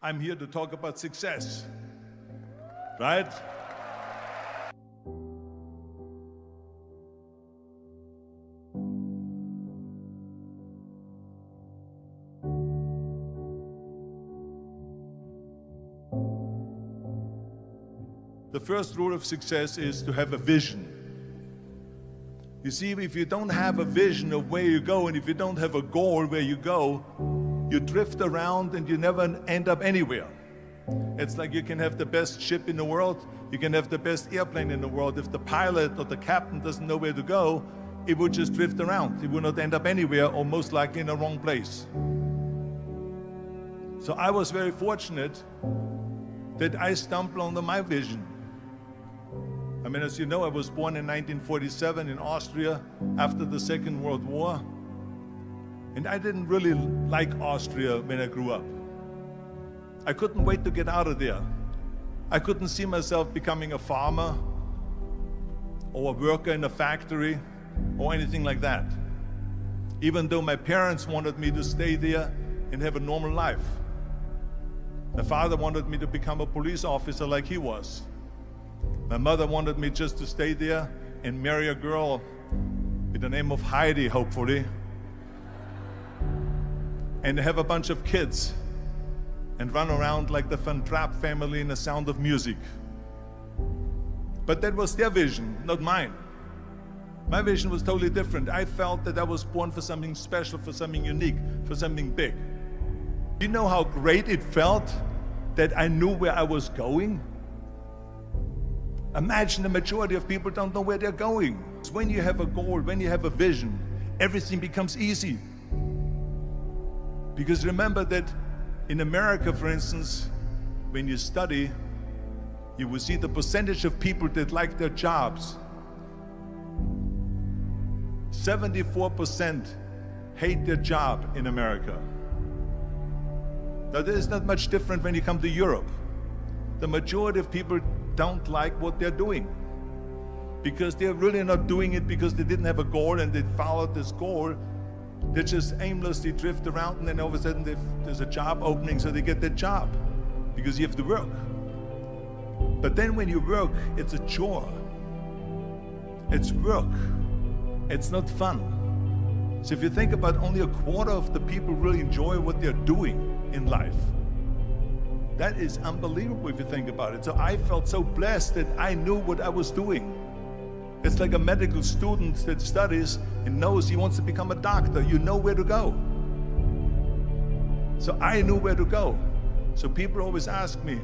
I'm here to talk about success, right? The first rule of success is to have a vision. You see, if you don't have a vision of where you go, and if you don't have a goal where you go, you drift around and you never end up anywhere. It's like you can have the best ship in the world, you can have the best airplane in the world. If the pilot or the captain doesn't know where to go, it would just drift around. It would not end up anywhere, or most likely in the wrong place. So I was very fortunate that I stumbled on my vision. I mean, as you know, I was born in 1947 in Austria after the Second World War. And I didn't really like Austria when I grew up. I couldn't wait to get out of there. I couldn't see myself becoming a farmer or a worker in a factory or anything like that, even though my parents wanted me to stay there and have a normal life. My father wanted me to become a police officer like he was. My mother wanted me just to stay there and marry a girl with the name of Heidi, hopefully, and have a bunch of kids and run around like the Van Trapp family in The Sound of Music. But that was their vision, not mine. My vision was totally different. I felt that I was born for something special, for something unique, for something big. Do you know how great it felt that I knew where I was going? Imagine the majority of people don't know where they're going. When you have a goal, when you have a vision, everything becomes easy. Because remember that in America, for instance, when you study, you will see the percentage of people that like their jobs. 74% hate their job in America. Now, there is not much different when you come to Europe. The majority of people don't like what they're doing because they're really not doing it because they didn't have a goal and they followed this goal. They just aimlessly drift around, and then all of a sudden there's a job opening, so they get that job because you have to work. But then when you work, it's a chore. It's work. It's not fun. So if you think about, only a quarter of the people really enjoy what they're doing in life. That is unbelievable if you think about it. So I felt so blessed that I knew what I was doing. It's like a medical student that studies and knows he wants to become a doctor. You know where to go. So I knew where to go. So people always ask me,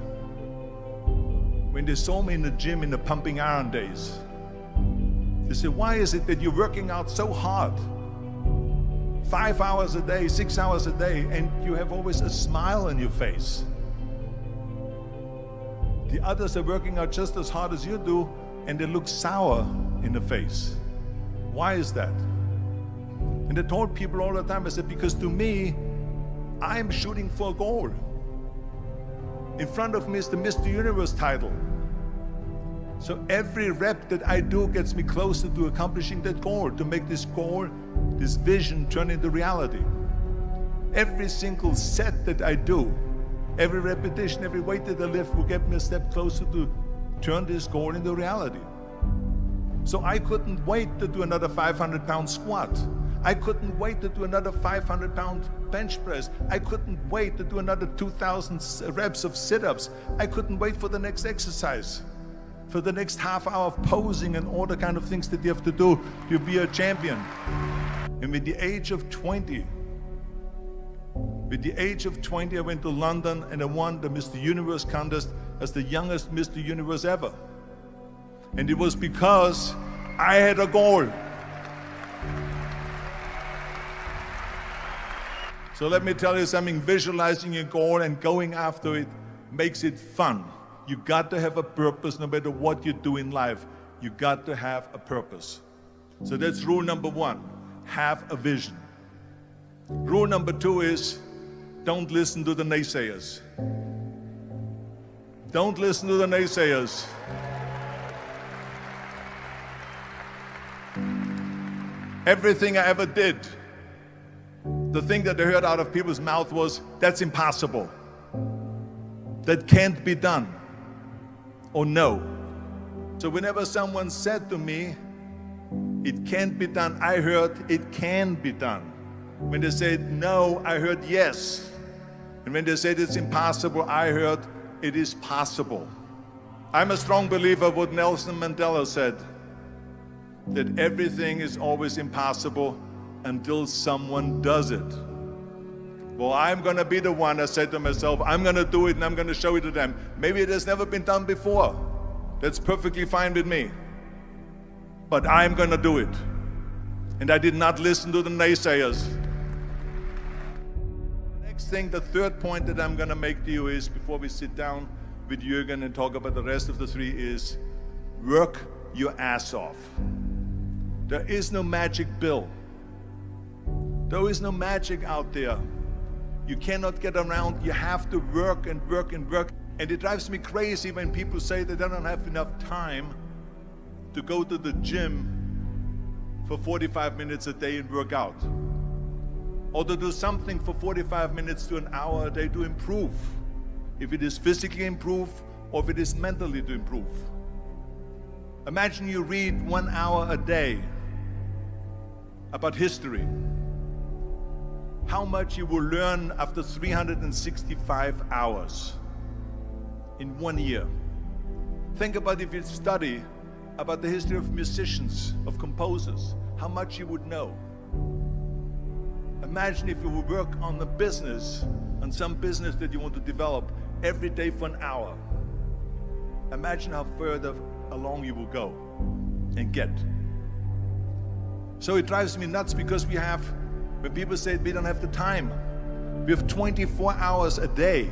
when they saw me in the gym in the pumping iron days, they say, why is it that you're working out so hard? 5 hours a day, 6 hours a day, and you have always a smile on your face. The others are working out just as hard as you do, and they look sour in the face. Why is that? And I told people all the time, I said, because to me, I'm shooting for a goal. In front of me is the Mr. Universe title. So every rep that I do gets me closer to accomplishing that goal, to make this goal, this vision turn into reality. Every single set that I do, every repetition, every weight that I lift will get me a step closer to turn this goal into reality. So I couldn't wait to do another 500-pound squat. I couldn't wait to do another 500-pound bench press. I couldn't wait to do another 2,000 reps of sit-ups. I couldn't wait for the next exercise, for the next half hour of posing and all the kind of things that you have to do to be a champion. And with the age of 20, I went to London and I won the Mr. Universe contest as the youngest Mr. Universe ever. And it was because I had a goal. So let me tell you something, visualizing a goal and going after it makes it fun. You got to have a purpose no matter what you do in life. You got to have a purpose. So that's rule number one, have a vision. Rule number two is, don't listen to the naysayers. Don't listen to the naysayers. Everything I ever did, the thing that I heard out of people's mouth was, that's impossible. that can't be done or no. So whenever someone said to me, it can't be done, I heard it can be done. When they said no, I heard yes. And when they said it's impossible, I heard it is possible. I'm a strong believer of what Nelson Mandela said, that everything is always impossible until someone does it. Well, I'm gonna be the one, I said to myself, I'm gonna do it and I'm gonna show it to them. Maybe it has never been done before. That's perfectly fine with me. But I'm gonna do it. And I did not listen to the naysayers. The next thing, the third point that I'm gonna make to you is, before we sit down with Jürgen and talk about the rest of the three, is work your ass off. There is no magic pill. There is no magic out there. You cannot get around. You have to work and work and work. And it drives me crazy when people say they don't have enough time to go to the gym for 45 minutes a day and work out. Or to do something for 45 minutes to an hour a day to improve. If it is physically improve or if it is mentally to improve. Imagine you read 1 hour a day about history. How much you will learn after 365 hours in 1 year. Think about if you study about the history of musicians, of composers, how much you would know. Imagine if you would work on a business, on some business that you want to develop every day for an hour. Imagine how further along you will go and get. So it drives me nuts because when people say we don't have the time, we have 24 hours a day.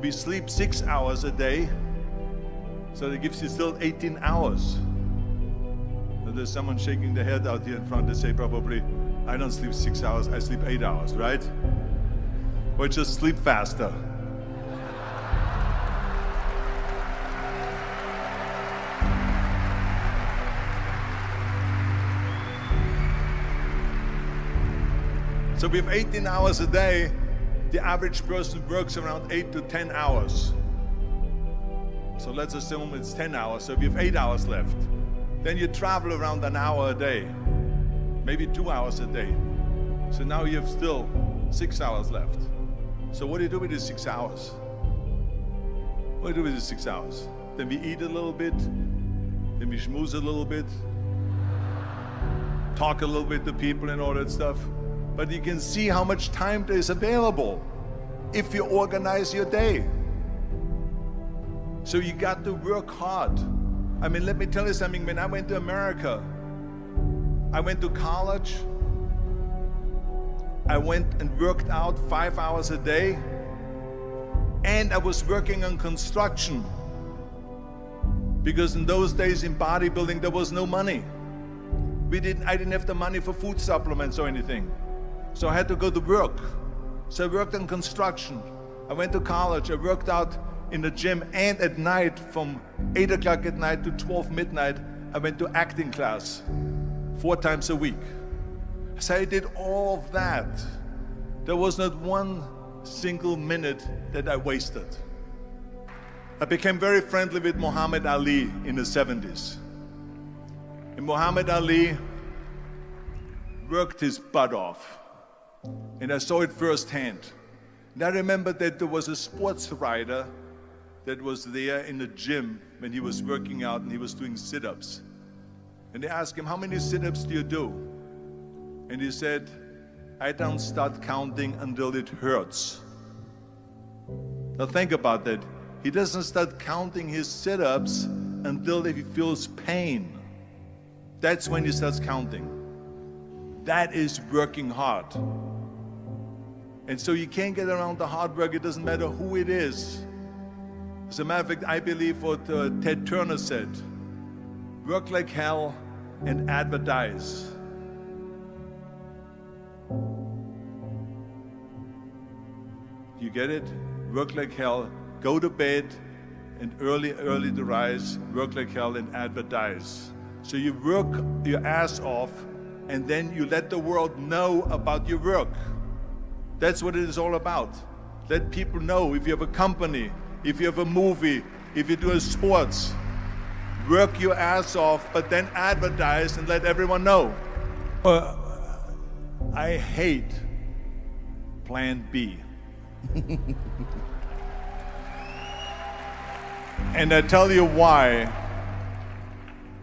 We sleep 6 hours a day, so that gives you still 18 hours. So there's someone shaking their head out here in front. They say probably, I don't sleep 6 hours, I sleep 8 hours, right? Or just sleep faster. So we have 18 hours a day. The average person works around 8 to 10 hours. So let's assume it's 10 hours, so we have 8 hours left. Then you travel around an hour a day, maybe 2 hours a day. So now you have still 6 hours left. So what do you do with these 6 hours? What do you do with these 6 hours? Then we eat a little bit, then we schmooze a little bit, talk a little bit to people and all that stuff. But you can see how much time there is available if you organize your day. So you got to work hard. I mean, let me tell you something. When I went to America, I went to college. I went and worked out 5 hours a day. And I was working on construction. Because in those days in bodybuilding, there was no money. I didn't have the money for food supplements or anything. So I had to go to work. So I worked on construction. I went to college. I worked out in the gym, and at night from 8 o'clock at night to 12 midnight, I went to acting class 4 times a week. So I did all of that. There was not one single minute that I wasted. I became very friendly with Muhammad Ali in the 70s. And Muhammad Ali worked his butt off. And I saw it firsthand. And I remember that there was a sports writer that was there in the gym when he was working out and he was doing sit-ups. And they asked him, how many sit-ups do you do? And he said, I don't start counting until it hurts. Now think about that. He doesn't start counting his sit-ups until he feels pain. That's when he starts counting. That is working hard. And so you can't get around the hard work. It doesn't matter who it is. As a matter of fact, I believe what Ted Turner said, work like hell and advertise. You get it? Work like hell, go to bed, and early to rise, work like hell and advertise. So you work your ass off, and then you let the world know about your work. That's what it is all about. Let people know. If you have a company, if you have a movie, if you do sports, work your ass off, but then advertise and let everyone know. I hate Plan B. And I tell you why.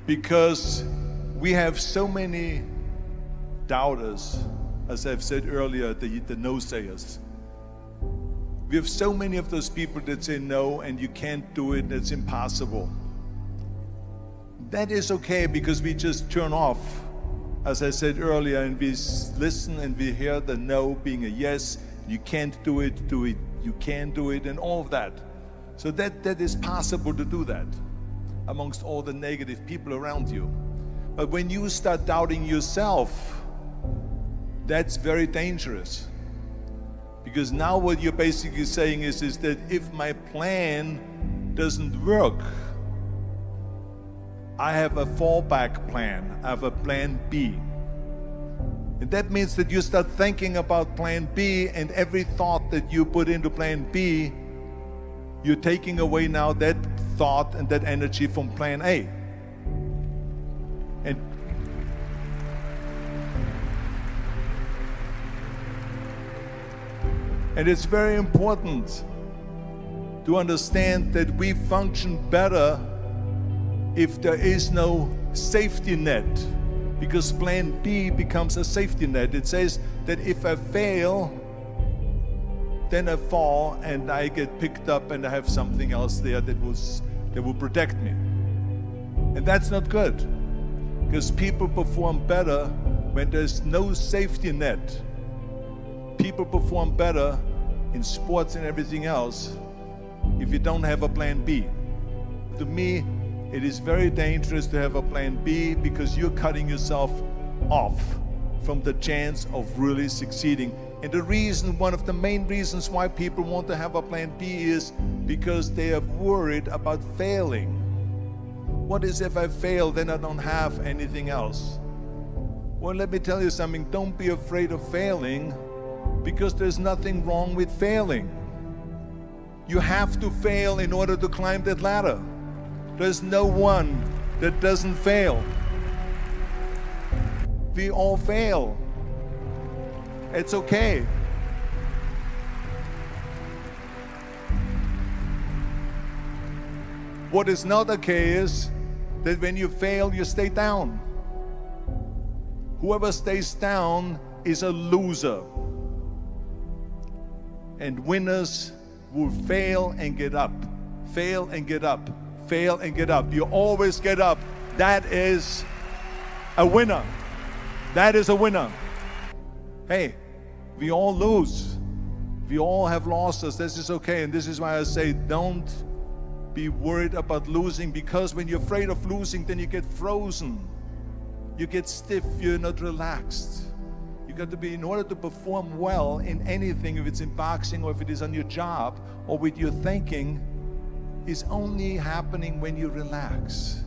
Because we have so many doubters, as I've said earlier, the no-sayers. We have so many of those people that say no and you can't do it, it's impossible. That is okay because we just turn off, as I said earlier, and we listen and we hear the no being a yes. You can't do it, you can do it, and all of that. So that is possible to do that amongst all the negative people around you. But when you start doubting yourself, that's very dangerous. Because now what you're basically saying is that if my plan doesn't work, I have a fallback plan, I have a plan B. And that means that you start thinking about plan B, and every thought that you put into plan B, you're taking away now that thought and that energy from plan A. And it's very important to understand that we function better if there is no safety net, because plan B becomes a safety net. It says that if I fail, then I fall and I get picked up and I have something else there that will protect me. And that's not good, because people perform better when there's no safety net. People perform better in sports and everything else if you don't have a plan B. To me, it is very dangerous to have a plan B, because you're cutting yourself off from the chance of really succeeding. And the reason, one of the main reasons why people want to have a plan B is because they are worried about failing. What is if I fail, then I don't have anything else? Well, let me tell you something, don't be afraid of failing, because there's nothing wrong with failing. You have to fail in order to climb that ladder. There's no one that doesn't fail. We all fail. It's okay. What is not okay is that when you fail, you stay down. Whoever stays down is a loser. And winners will fail and get up, fail and get up, fail and get up. You always get up. That is a winner. That is a winner. Hey, we all lose. We all have losses. This is okay. And this is why I say don't be worried about losing, because when you're afraid of losing, then you get frozen. You get stiff. You're not relaxed. You got to be, in order to perform well in anything, if it's in boxing or if it is on your job or with your thinking, is only happening when you relax.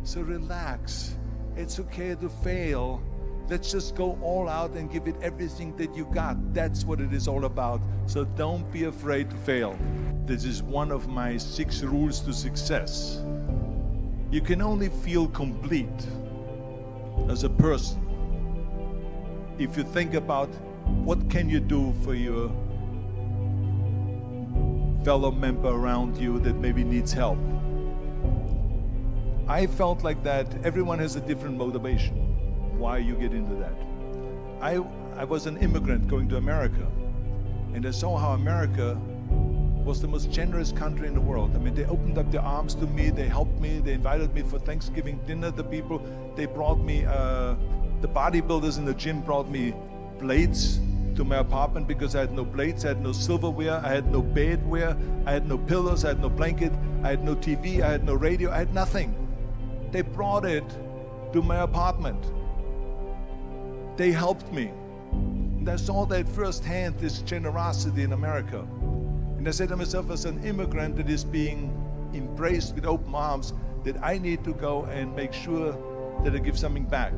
So relax. It's okay to fail. Let's just go all out and give it everything that you got. That's what it is all about. So don't be afraid to fail. This is one of my 6 rules to success. You can only feel complete as a person if you think about what can you do for your fellow member around you that maybe needs help. I felt like that everyone has a different motivation why you get into that. I was an immigrant going to America, and I saw how America was the most generous country in the world. I mean, they opened up their arms to me, they helped me, they invited me for Thanksgiving dinner. The people, they brought me, the bodybuilders in the gym brought me plates to my apartment because I had no plates, I had no silverware, I had no bedware, I had no pillows, I had no blanket, I had no TV, I had no radio, I had nothing. They brought it to my apartment. They helped me. And I saw that firsthand, this generosity in America. And I said to myself, as an immigrant that is being embraced with open arms, that I need to go and make sure that I give something back.